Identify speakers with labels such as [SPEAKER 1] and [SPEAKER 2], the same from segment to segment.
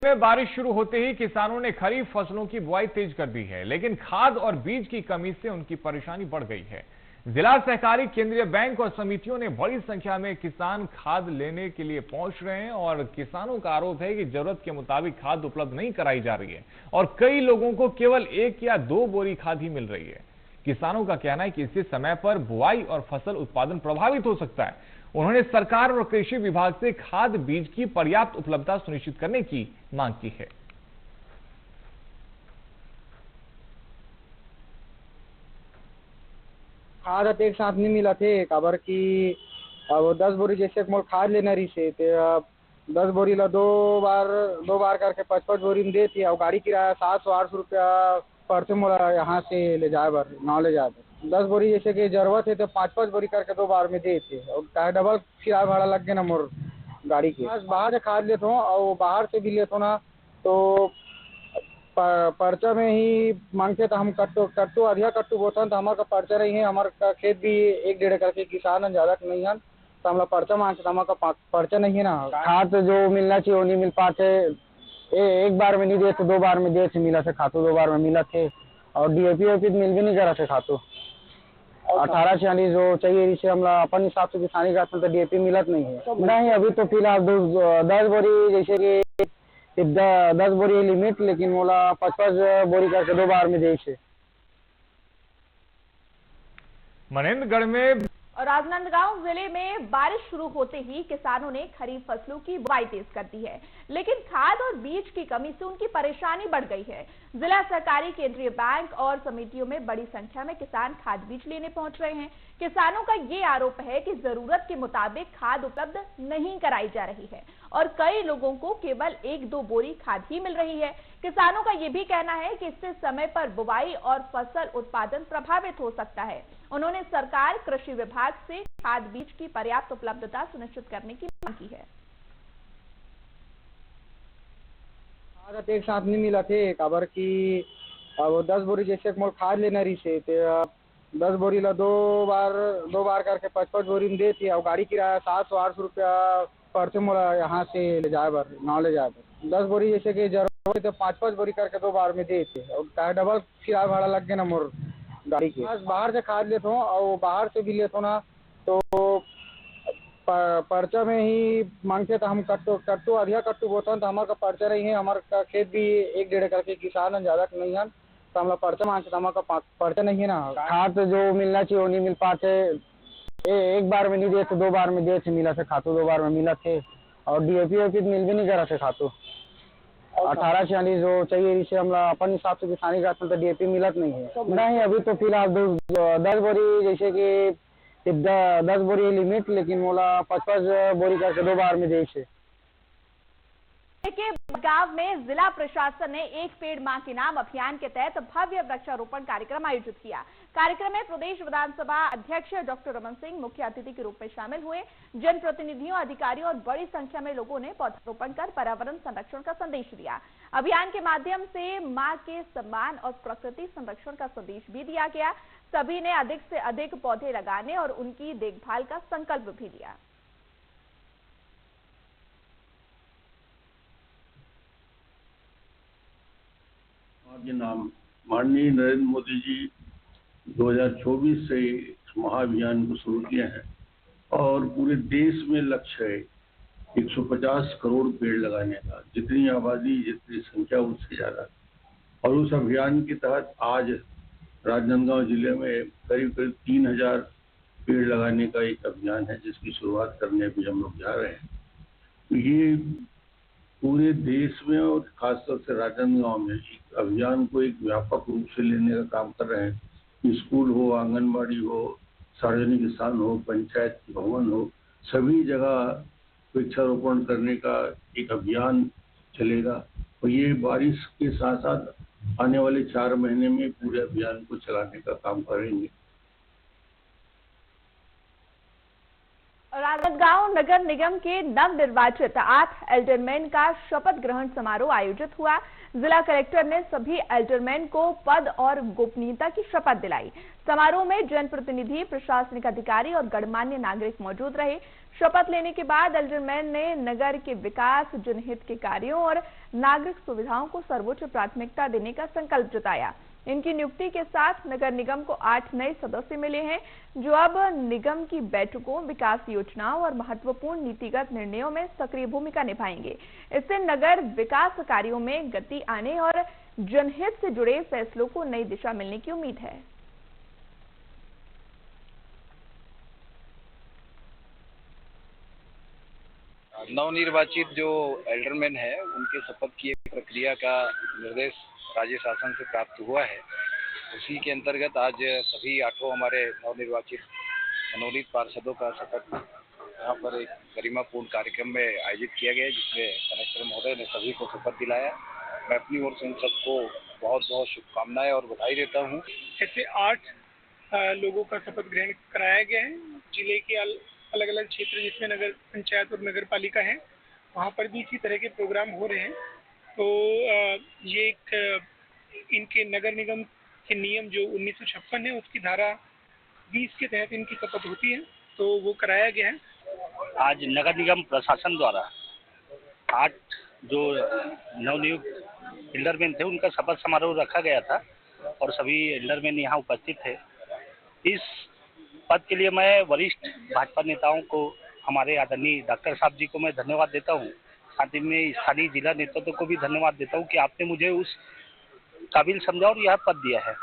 [SPEAKER 1] में बारिश शुरू होते ही किसानों ने खरीफ फसलों की बुआई तेज कर दी है, लेकिन खाद और बीज की कमी से उनकी परेशानी बढ़ गई है। जिला सहकारी केंद्रीय बैंक और समितियों ने बड़ी संख्या में किसान खाद लेने के लिए पहुंच रहे हैं और किसानों का आरोप है कि जरूरत के मुताबिक खाद उपलब्ध नहीं कराई जा रही है और कई लोगों को केवल 1 या 2 बोरी खाद ही मिल रही है। किसानों का कहना है कि इससे समय पर बुआई और फसल उत्पादन प्रभावित हो सकता है। उन्होंने सरकार और कृषि विभाग से खाद बीज की पर्याप्त उपलब्धता सुनिश्चित करने की मांग की है।
[SPEAKER 2] खाद एक साथ नहीं मिला थे काबर की अब 10 बोरी जैसे मोल खाद लेना रही से 10 बोरी ला दो बार करके 5-5 बोरी में देती और गाड़ी किराया 700-800 रुपया पड़ते मोला यहाँ से ले जाए बर गाँव ले जाए बर 10 बोरी जैसे कि जरूरत है तो 5-5 बोरी करके 2 बार में देते और क्या डबल किराया भाड़ा लग गया ना मोर गाड़ी के। बाहर से खाद लेता हूँ और बाहर से भी लेता हूँ ना तो पर्चा में ही मांगते तो हम कट्टू अधिया कट्टू बोता तो हमारे का पर्चा नहीं है। हमारे का खेत भी 1-1.5 एकड़ के किसान है, ज्यादा नहीं है तो हम लोग पर्चा मांगते तो हमारे का पर्चा नहीं है ना। खाद जो मिलना चाहिए वो नहीं मिल पाते। एक बार में नहीं देते 2 बार में देते मिला से खातू 2 बार में मिला थे और डीएपी ओपी मिल भी नहीं करा थे खातू 18-40 जो चाहिए इसे हम अपन हिसाब से किसानी करते तो डीएपी मिलत नहीं है। नहीं अभी तो फिलहाल 10 बोरी जैसे कि 10 बोरी लिमिट लेकिन मोला 5-5 बोरी करके 2 बार में दे।
[SPEAKER 1] मनेन्द्रगढ़ में
[SPEAKER 3] और राजनांदगांव जिले में बारिश शुरू होते ही किसानों ने खरीफ फसलों की बुआई तेज कर दी है, लेकिन खाद और बीज की कमी से उनकी परेशानी बढ़ गई है। जिला सहकारी केंद्रीय बैंक और समितियों में बड़ी संख्या में किसान खाद बीज लेने पहुंच रहे हैं। किसानों का ये आरोप है कि जरूरत के मुताबिक खाद उपलब्ध नहीं कराई जा रही है और कई लोगों को केवल 1-2 बोरी खाद ही मिल रही है। किसानों का ये भी कहना है कि इससे समय पर बुआई और फसल उत्पादन प्रभावित हो सकता है। उन्होंने सरकार, कृषि विभाग से खाद बीज की पर्याप्त उपलब्धता सुनिश्चित करने की मांग की है।
[SPEAKER 2] खाद एक साथ नहीं मिला थे काबर की अब 10 बोरी जैसे मोल खाद लेना रही से 10 बोरी ला दो बार करके 5-5 बोरी में देती और गाड़ी किराया 700-800 रुपया पड़ते मोला यहाँ से ले जाए बर गाँव ले जाए बर 10 बोरी जैसे कि जरूरत है तो 5-5 बोरी करके 2 बार में देते और क्या डबल किराया भाड़ा लग गया ना मोर गाड़ी के। बाहर से खाद लेता हूँ और बाहर से भी लेता हूँ ना तो पर्चा में ही मांगते तो हम कट्टू अधिया कट्टू बोता तो हमारे का पर्चा नहीं है। हमारे का खेत भी 1-1.5 एकड़ के किसान है, ज्यादा नहीं है तो हम लोग पर्चा मांगते तो हमारे का पर्चा नहीं है ना। खाद जो मिलना चाहिए वो नहीं मिल पाते। एक बार में नहीं देते 2 बार में देते मिला से खातू 2 बार में मिला थे और डीएपी ओपी मिल भी नहीं करा थे खातू 18-40 जो चाहिए इसे हम अपन हिसाब से किसानी करते तो डीएपी मिलत नहीं है। नहीं अभी तो फिलहाल 10 बोरी जैसे कि 10 बोरी लिमिट लेकिन मोला 5-5 बोरी करके 2 बार में दे।
[SPEAKER 3] के गांव में जिला प्रशासन ने एक पेड़ मां के नाम अभियान के तहत भव्य वृक्षारोपण कार्यक्रम आयोजित किया। कार्यक्रम में प्रदेश विधानसभा अध्यक्ष डॉक्टर रमन सिंह मुख्य अतिथि के रूप में शामिल हुए। जनप्रतिनिधियों, अधिकारियों और बड़ी संख्या में लोगों ने पौधारोपण कर पर्यावरण संरक्षण का संदेश दिया। अभियान के माध्यम से मां के सम्मान और प्रकृति संरक्षण का संदेश भी दिया गया। सभी ने अधिक से अधिक पौधे लगाने और उनकी देखभाल का संकल्प भी लिया।
[SPEAKER 4] के नाम माननीय नरेंद्र मोदी जी 2024 से इस महाअभियान को शुरू किए हैं और पूरे देश में लक्ष्य है 150 करोड़ पेड़ लगाने का। जितनी आबादी, जितनी संख्या उससे ज्यादा। और उस अभियान के तहत आज राजनांदगांव जिले में करीब 3000 पेड़ लगाने का एक अभियान है जिसकी शुरुआत करने भी हम लोग जा रहे हैं। ये पूरे देश में और खासतौर से राजनांदगांव में एक अभियान को एक व्यापक रूप से लेने का काम कर रहे हैं। स्कूल हो, आंगनबाड़ी हो, सार्वजनिक स्थान हो, पंचायत भवन हो, सभी जगह वृक्षारोपण करने का एक अभियान चलेगा और ये बारिश के साथ साथ आने वाले 4 महीने में पूरे अभियान को चलाने का काम करेंगे।
[SPEAKER 3] राजनांदगांव नगर निगम के नवनिर्वाचित 8 एल्डरमैन का शपथ ग्रहण समारोह आयोजित हुआ। जिला कलेक्टर ने सभी एल्डरमैन को पद और गोपनीयता की शपथ दिलाई। समारोह में जनप्रतिनिधि, प्रशासनिक अधिकारी और गणमान्य नागरिक मौजूद रहे। शपथ लेने के बाद एल्डरमैन ने नगर के विकास, जनहित के कार्यों और नागरिक सुविधाओं को सर्वोच्च प्राथमिकता देने का संकल्प जताया। इनकी नियुक्ति के साथ नगर निगम को 8 नए सदस्य मिले हैं, जो अब निगम की बैठकों, विकास योजनाओं और महत्वपूर्ण नीतिगत निर्णयों में सक्रिय भूमिका निभाएंगे। इससे नगर विकास कार्यों में गति आने और जनहित से जुड़े फैसलों को नई दिशा मिलने की उम्मीद है।
[SPEAKER 5] नवनिर्वाचित जो एल्डरमैन है उनके शपथ की एक प्रक्रिया का निर्देश राज्य शासन से प्राप्त हुआ है। उसी के अंतर्गत आज सभी 8 हमारे नवनिर्वाचित मनोनीत पार्षदों का शपथ यहाँ पर एक गरिमापूर्ण कार्यक्रम में आयोजित किया गया, जिसमें कलेक्टर महोदय ने सभी को शपथ दिलाया। मैं अपनी ओर से इन सबको बहुत बहुत शुभकामनाएं और बधाई देता हूँ।
[SPEAKER 6] ऐसे 8 लोगों का शपथ ग्रहण कराया गया है। जिले के अलग अलग क्षेत्र जिसमें नगर पंचायत और नगर पालिका है, वहाँ पर भी इसी तरह के प्रोग्राम हो रहे हैं। तो ये एक इनके नगर निगम के नियम जो 1956 है उसकी धारा 20 के तहत इनकी शपथ होती है, तो वो कराया गया है।
[SPEAKER 7] आज नगर निगम प्रशासन द्वारा 8 जो नवनियुक्त एल्डरमैन थे उनका शपथ समारोह रखा गया था और सभी एल्डरमैन यहाँ उपस्थित थे। इस पद के लिए मैं वरिष्ठ भाजपा नेताओं को, हमारे आदरणीय डॉक्टर साहब जी को मैं धन्यवाद देता हूँ। साथ ही में स्थानीय जिला नेतृत्व को भी धन्यवाद देता हूँ कि आपने मुझे उस काबिल समझा और यह पद दिया है।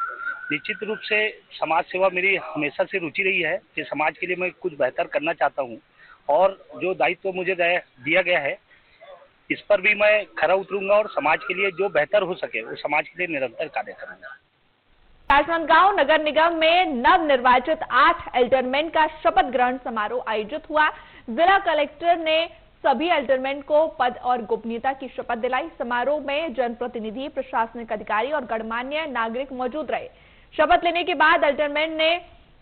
[SPEAKER 7] निश्चित रूप से समाज सेवा मेरी हमेशा से रुचि रही है कि समाज के लिए मैं कुछ बेहतर करना चाहता हूँ और जो दायित्व मुझे दिया गया है इस पर भी मैं खरा उतरूंगा और समाज के लिए जो बेहतर हो सके वो समाज के लिए निरंतर कार्य करूंगा।
[SPEAKER 3] राजनांदगांव नगर निगम में नवनिर्वाचित 8 एल्डरमैन का शपथ ग्रहण समारोह आयोजित हुआ। जिला कलेक्टर ने सभी एल्डरमैन को पद और गोपनीयता की शपथ दिलाई। समारोह में जनप्रतिनिधि, प्रशासनिक अधिकारी और गणमान्य नागरिक मौजूद रहे। शपथ लेने के बाद एल्डरमैन ने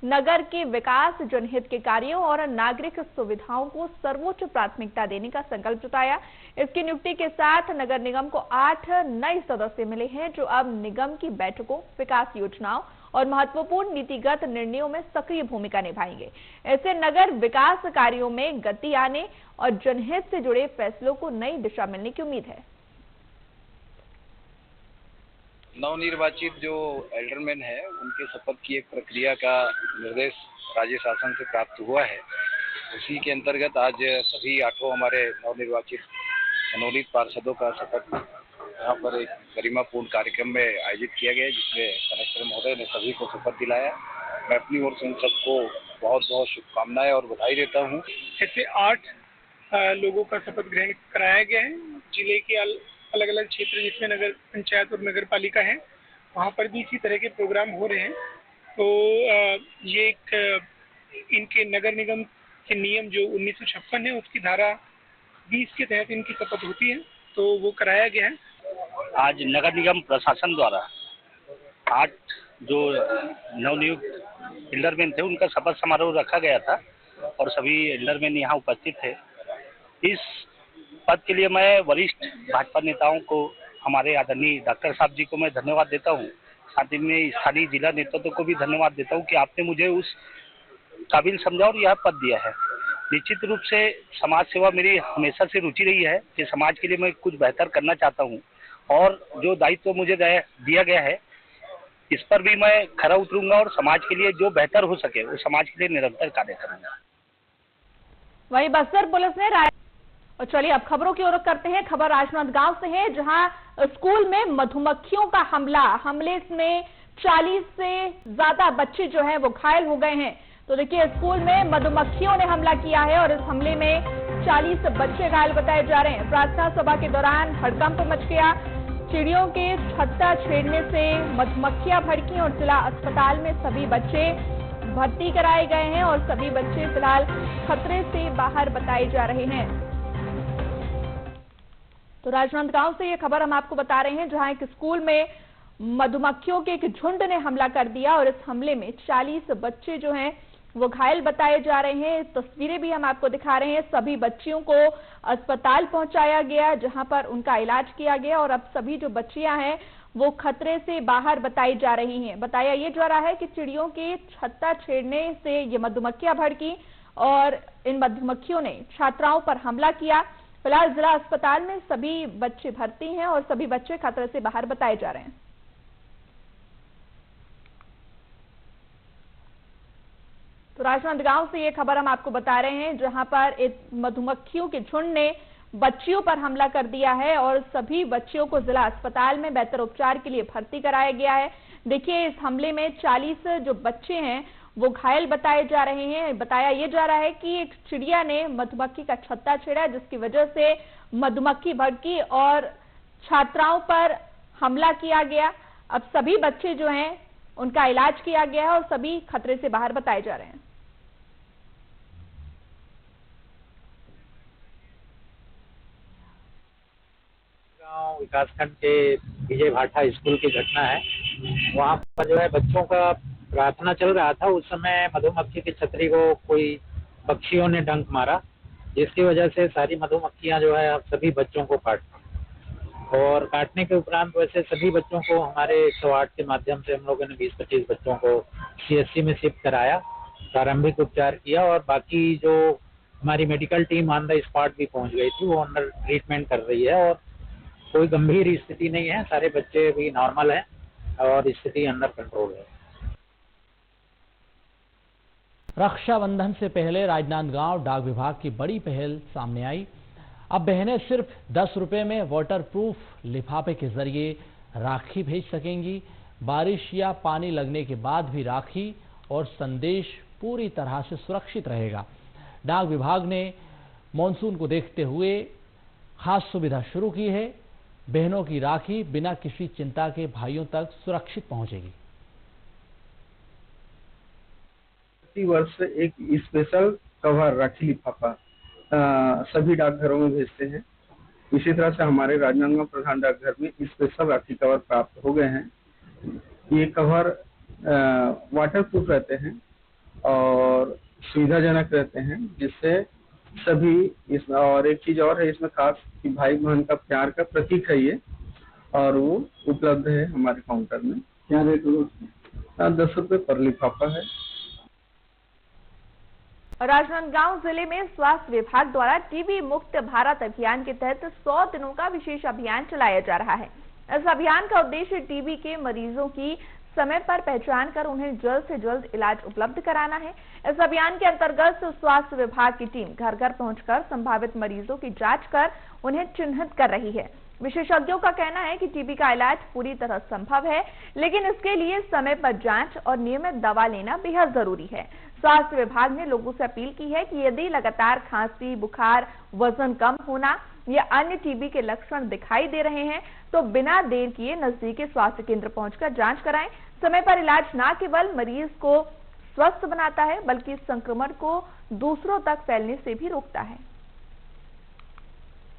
[SPEAKER 3] नगर के विकास, जनहित के कार्यों और नागरिक सुविधाओं को सर्वोच्च प्राथमिकता देने का संकल्प जताया। इसकी नियुक्ति के साथ नगर निगम को 8 नए सदस्य मिले हैं, जो अब निगम की बैठकों, विकास योजनाओं और महत्वपूर्ण नीतिगत निर्णयों में सक्रिय भूमिका निभाएंगे। इससे नगर विकास कार्यों में गति आने और जनहित से जुड़े फैसलों को नई दिशा मिलने की उम्मीद है।
[SPEAKER 5] नवनिर्वाचित जो एल्डरमैन है उनके शपथ की एक प्रक्रिया का निर्देश राज्य शासन से प्राप्त हुआ है। उसी के अंतर्गत आज सभी 8 हमारे नवनिर्वाचित मनोनीत पार्षदों का शपथ यहाँ पर एक गरिमापूर्ण कार्यक्रम में आयोजित किया गया, जिसमें कलेक्टर महोदय ने सभी को शपथ दिलाया। मैं अपनी ओर से इन सबको बहुत बहुत शुभकामनाएं और बधाई देता हूँ।
[SPEAKER 6] ऐसे 8 लोगों का शपथ ग्रहण कराया गया है। जिले के अलग अलग क्षेत्र जिसमें नगर पंचायत और नगर पालिका है, वहाँ पर भी इसी तरह के प्रोग्राम हो रहे हैं। तो ये एक इनके नगर निगम के नियम जो 1956 है उसकी धारा 20 के तहत इनकी शपथ होती है, तो वो कराया गया है।
[SPEAKER 7] आज नगर निगम प्रशासन द्वारा 8 जो नवनियुक्त एल्डरमैन थे उनका शपथ समारोह रखा गया था और सभी एल्डरमैन यहाँ उपस्थित थे। इस पद के लिए मैं वरिष्ठ भाजपा नेताओं को, हमारे आदरणीय डॉक्टर साहब जी को मैं धन्यवाद देता हूँ। साथ ही में स्थानीय जिला नेतृत्व को भी धन्यवाद देता हूँ कि आपने मुझे उस काबिल समझा और यह पद दिया है। निश्चित रूप से समाज सेवा मेरी हमेशा से रुचि रही है कि समाज के लिए मैं कुछ बेहतर करना चाहता हूँ और जो दायित्व मुझे दिया गया है इस पर भी मैं खरा उतरूंगा और समाज के लिए जो बेहतर हो सके वो समाज के लिए निरंतर कार्य करूंगा।
[SPEAKER 3] वहीं बस्तर पुलिस ने और चलिए अब खबरों की ओर करते हैं। खबर राजनांदगांव से है, जहां स्कूल में मधुमक्खियों का हमले में 40 से ज्यादा बच्चे जो हैं वो घायल हो गए हैं। तो देखिए, स्कूल में मधुमक्खियों ने हमला किया है और इस हमले में 40 बच्चे घायल बताए जा रहे हैं। प्रार्थना सभा के दौरान हड़कंप मच गया। चिड़ियों के छत्ता छेड़ने से मधुमक्खियां भड़की और जिला अस्पताल में सभी बच्चे भर्ती कराए गए हैं और सभी बच्चे फिलहाल खतरे से बाहर बताए जा रहे हैं। तो राजनांदगांव से ये खबर हम आपको बता रहे हैं, जहां एक स्कूल में मधुमक्खियों के एक झुंड ने हमला कर दिया और इस हमले में 40 बच्चे जो हैं वो घायल बताए जा रहे हैं। तस्वीरें भी हम आपको दिखा रहे हैं। सभी बच्चियों को अस्पताल पहुंचाया गया जहां पर उनका इलाज किया गया और अब सभी जो बच्चियां हैं वो खतरे से बाहर बताई जा रही हैं। बताया ये जा रहा है कि चिड़ियों के छत्ता छेड़ने से ये मधुमक्खियां भड़की और इन मधुमक्खियों ने छात्राओं पर हमला किया। फिलहाल जिला अस्पताल में सभी बच्चे भर्ती हैं और सभी बच्चे खतरे से बाहर बताए जा रहे हैं। तो राजनांदगांव से ये खबर हम आपको बता रहे हैं जहां पर एक मधुमक्खियों के झुंड ने बच्चियों पर हमला कर दिया है और सभी बच्चियों को जिला अस्पताल में बेहतर उपचार के लिए भर्ती कराया गया है। देखिए, इस हमले में 40 जो बच्चे हैं वो घायल बताए जा रहे हैं। बताया ये जा रहा है कि एक चिड़िया ने मधुमक्खी का छत्ता छेड़ा जिसकी वजह से मधुमक्खी भड़की और छात्राओं पर हमला किया गया। अब सभी बच्चे जो हैं उनका इलाज किया गया है और सभी खतरे से बाहर बताए जा रहे हैं।
[SPEAKER 8] विकासखंड के विजय भाटा स्कूल की घटना है। वहाँ पर जो है बच्चों का प्रार्थना चल रहा था, उस समय मधुमक्खी की छतरी को कोई पक्षियों ने डंक मारा, जिसकी वजह से सारी मधुमक्खियाँ जो है सभी बच्चों को काट और काटने के उपरांत वैसे सभी बच्चों को हमारे 108 के माध्यम से हम लोगों ने 20-25 बच्चों को CSC में शिफ्ट कराया, प्रारंभिक उपचार किया और बाकी जो हमारी medical team on the spot भी पहुँच गई थी, वो अंडर ट्रीटमेंट कर रही है और कोई गंभीर स्थिति नहीं है। सारे बच्चे भी नॉर्मल हैं और स्थिति अंडर कंट्रोल है।
[SPEAKER 9] रक्षाबंधन से पहले राजनांदगांव डाक विभाग की बड़ी पहल सामने आई। अब बहनें सिर्फ 10 रुपए में वाटरप्रूफ लिफाफे के जरिए राखी भेज सकेंगी। बारिश या पानी लगने के बाद भी राखी और संदेश पूरी तरह से सुरक्षित रहेगा। डाक विभाग ने मॉनसून को देखते हुए खास सुविधा शुरू की है। बहनों की राखी बिना किसी चिंता के भाइयों तक सुरक्षित पहुंचेगी।
[SPEAKER 2] प्रति वर्ष एक स्पेशल कवर राखी लिफाफा सभी डाकघरों में भेजते हैं। इसी तरह से हमारे राजनांदगांव प्रधान डाकघर में स्पेशल राखी कवर प्राप्त हो गए हैं। ये कवर वाटरप्रूफ रहते हैं और सुविधाजनक रहते हैं, जिससे सभी इस और एक चीज और है इसमें खास कि भाई बहन का प्यार का प्रतीक है ये, और वो उपलब्ध है हमारे काउंटर में। क्या रेट है? 10 रुपए पर लिफाफा है।
[SPEAKER 3] राजनांदगांव जिले में स्वास्थ्य विभाग द्वारा टीबी मुक्त भारत अभियान के तहत 100 दिनों का विशेष अभियान चलाया जा रहा है। इस अभियान का उद्देश्य टीबी के मरीजों की समय पर पहचान कर उन्हें जल्द से जल्द इलाज उपलब्ध कराना है। इस अभियान के अंतर्गत स्वास्थ्य विभाग की टीम घर घर पहुंचकर संभावित मरीजों की जांच कर उन्हें चिन्हित कर रही है। विशेषज्ञों का कहना है कि टीबी का इलाज पूरी तरह संभव है, लेकिन इसके लिए समय पर जांच और नियमित दवा लेना बेहद जरूरी है। स्वास्थ्य विभाग ने लोगों से अपील की है कि यदि लगातार खांसी, बुखार, वजन कम होना या अन्य टीबी के लक्षण दिखाई दे रहे हैं तो बिना देर किए नजदीकी स्वास्थ्य केंद्र पहुंचकर जांच कराएं। समय पर इलाज न केवल मरीज को स्वस्थ बनाता है बल्कि संक्रमण को दूसरों तक फैलने से भी रोकता है।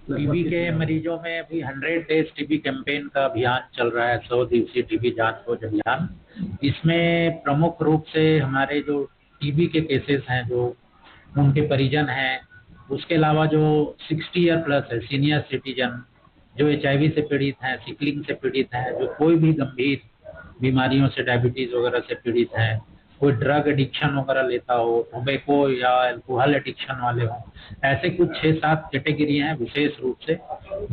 [SPEAKER 8] टीबी के मरीजों में अभी 100 डेज टीबी कैंपेन का अभियान चल रहा है, 100 दिवसीय टीबी जांच खोज अभियान। इसमें प्रमुख रूप से हमारे जो टीबी के केसेस हैं, जो उनके परिजन हैं, उसके अलावा जो 60 ईयर प्लस है, सीनियर सिटीजन जो HIV से पीड़ित हैं, सिकलिंग से पीड़ित हैं, जो कोई भी गंभीर बीमारियों से, डायबिटीज वगैरह से पीड़ित हैं, कोई ड्रग एडिक्शन वगैरह लेता हो, टोबैको या अल्कोहल एडिक्शन वाले हों, ऐसे कुछ 6-7 कैटेगरी हैं विशेष रूप से,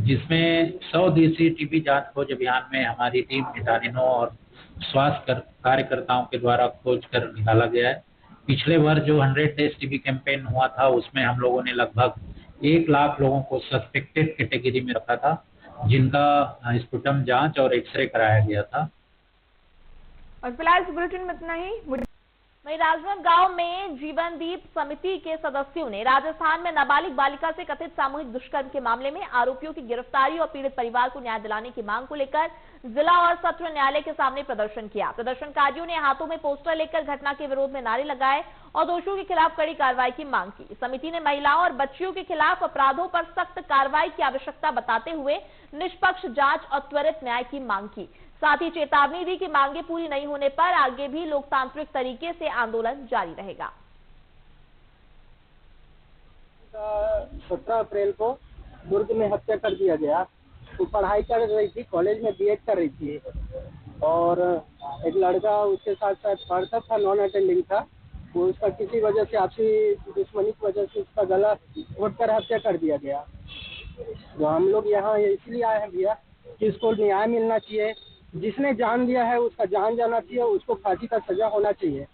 [SPEAKER 8] जिसमें 100 दिवसीय टीबी जांच खोज अभियान में हमारी टीम मितानिनों और स्वास्थ्य कार्यकर्ताओं के द्वारा खोज कर निकाला गया है। पिछले वर्ष जो 100 डेज टीबी कैंपेन हुआ था उसमें हम लोगों ने लगभग 1 लाख लोगों को सस्पेक्टेड कैटेगरी में रखा था, जिनका स्पुटम जांच और एक्सरे कराया गया था।
[SPEAKER 3] और फिलहाल इस बुलेटिन में इतना ही। वहीं राजनांदगांव में जीवनदीप समिति के सदस्यों ने राजस्थान में नाबालिग बालिका से कथित सामूहिक दुष्कर्म के मामले में आरोपियों की गिरफ्तारी और पीड़ित परिवार को न्याय दिलाने की मांग को लेकर जिला और सत्र न्यायालय के सामने प्रदर्शन किया। प्रदर्शनकारियों ने हाथों में पोस्टर लेकर घटना के विरोध में नारे लगाए और दोषियों के खिलाफ कड़ी कार्रवाई की मांग की। समिति ने महिलाओं और बच्चियों के खिलाफ अपराधों पर सख्त कार्रवाई की आवश्यकता बताते हुए निष्पक्ष जांच और त्वरित न्याय की मांग की। साथ ही चेतावनी दी कि मांगे पूरी नहीं होने पर आगे भी लोकतांत्रिक तरीके से आंदोलन जारी रहेगा।
[SPEAKER 2] का 17 अप्रैल को दुर्ग में हत्या कर दिया गया। वो पढ़ाई कर रही थी, कॉलेज में बीएड कर रही थी और एक लड़का उसके साथ साथ पढ़ता था, नॉन अटेंडिंग था। वो उसका किसी वजह से आपसी दुश्मनी की वजह से उसका गला घोट कर हत्या कर दिया गया। तो हम लोग यहाँ इसलिए आए हैं भैया कि इसको न्याय मिलना चाहिए। जिसने जान दिया है उसका जान जाना चाहिए, उसको फांसी का सजा होना चाहिए।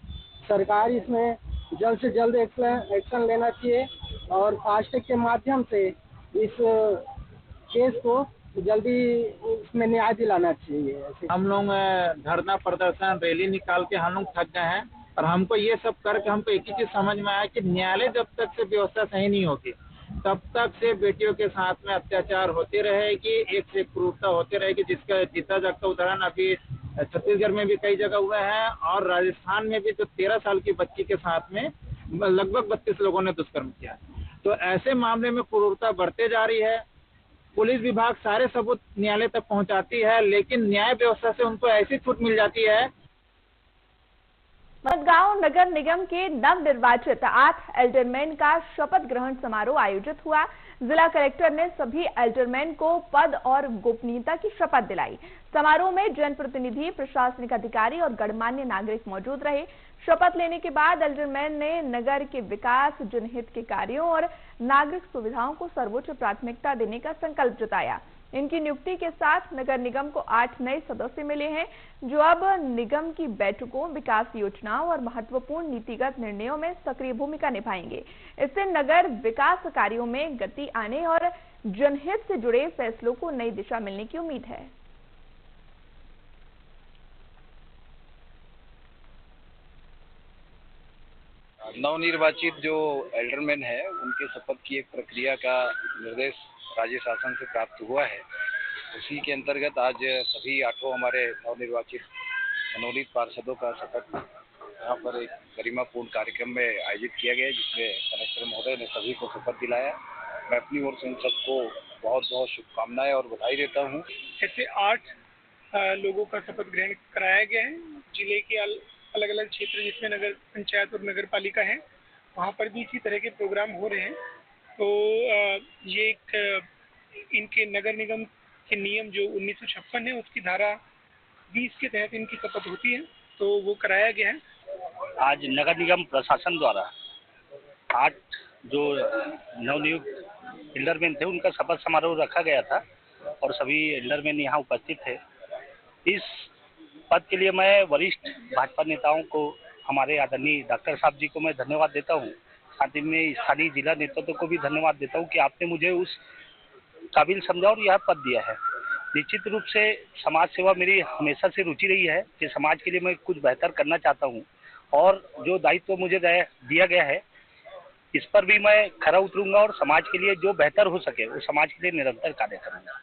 [SPEAKER 2] सरकार इसमें जल्द से जल्द एक्शन लेना चाहिए और फास्ट ट्रैक के माध्यम से इस केस को जल्दी इसमें न्याय दिलाना चाहिए।
[SPEAKER 10] हम लोग धरना प्रदर्शन रैली निकाल के हम लोग थक गए हैं और हमको ये सब करके हमको एक ही चीज समझ में आया कि न्यायालय जब तक से व्यवस्था सही नहीं होगी तब तक से बेटियों के साथ में अत्याचार होते रहेगी, एक से एक क्रूरता होती रहेगी, जिसका जीता जागता उदाहरण अभी छत्तीसगढ़ में भी कई जगह हुए हैं और राजस्थान में भी जो 13 साल की बच्ची के साथ में लगभग 32 लोगों ने दुष्कर्म किया। तो ऐसे मामले में क्रूरता बढ़ते जा रही है। पुलिस विभाग सारे सबूत न्यायालय तक पहुंचाती है, लेकिन न्याय व्यवस्था से उनको ऐसी छूट मिल जाती है।
[SPEAKER 3] गांव नगर निगम के नवनिर्वाचित 8 एल्डरमैन का शपथ ग्रहण समारोह आयोजित हुआ। जिला कलेक्टर ने सभी एल्डरमैन को पद और गोपनीयता की शपथ दिलाई। समारोह में जनप्रतिनिधि, प्रशासनिक अधिकारी और गणमान्य नागरिक मौजूद रहे। शपथ लेने के बाद एल्डरमैन ने नगर के विकास, जनहित के कार्यों और नागरिक सुविधाओं को सर्वोच्च प्राथमिकता देने का संकल्प जताया। इनकी नियुक्ति के साथ नगर निगम को 8 नए सदस्य मिले हैं, जो अब निगम की बैठकों, विकास योजनाओं और महत्वपूर्ण नीतिगत निर्णयों में सक्रिय भूमिका निभाएंगे। इससे नगर विकास कार्यों में गति आने और जनहित से जुड़े फैसलों को नई दिशा मिलने की उम्मीद है।
[SPEAKER 5] नवनिर्वाचित जो एल्डरमैन है उनके शपथ की एक प्रक्रिया का निर्देश राज्य शासन से प्राप्त हुआ है। उसी के अंतर्गत आज सभी 8 हमारे नवनिर्वाचित मनोनीत पार्षदों का शपथ यहाँ पर एक गरिमापूर्ण कार्यक्रम में आयोजित किया गया, जिसमें कलेक्टर महोदय ने सभी को शपथ दिलाया। मैं अपनी ओर से इन सबको बहुत बहुत शुभकामनाएं और बधाई देता हूँ।
[SPEAKER 6] ऐसे 8 लोगों का शपथ ग्रहण कराया गया है। जिले के अलग अलग क्षेत्र जिसमें नगर पंचायत और नगर पालिका है, वहाँ पर भी इसी तरह के प्रोग्राम हो रहे हैं। तो ये एक इनके नगर निगम के नियम जो 1956 है उसकी धारा 20 के तहत इनकी शपथ होती है, तो वो कराया गया है।
[SPEAKER 7] आज नगर निगम प्रशासन द्वारा 8 जो नवनियुक्त एल्डरमैन थे उनका शपथ समारोह रखा गया था और सभी एल्डरमैन यहाँ उपस्थित थे। इस पद के लिए मैं वरिष्ठ भाजपा नेताओं को, हमारे आदरणीय डॉक्टर साहब जी को मैं धन्यवाद देता हूँ। साथ ही में स्थानीय जिला नेतृत्व को भी धन्यवाद देता हूँ कि आपने मुझे उस काबिल समझा और यह पद दिया है। निश्चित रूप से समाज सेवा मेरी हमेशा से रुचि रही है कि समाज के लिए मैं कुछ बेहतर करना चाहता हूँ और जो दायित्व मुझे दिया गया है इस पर भी मैं खरा उतरूंगा और समाज के लिए जो बेहतर हो सके वो समाज के लिए निरंतर कार्य करूंगा।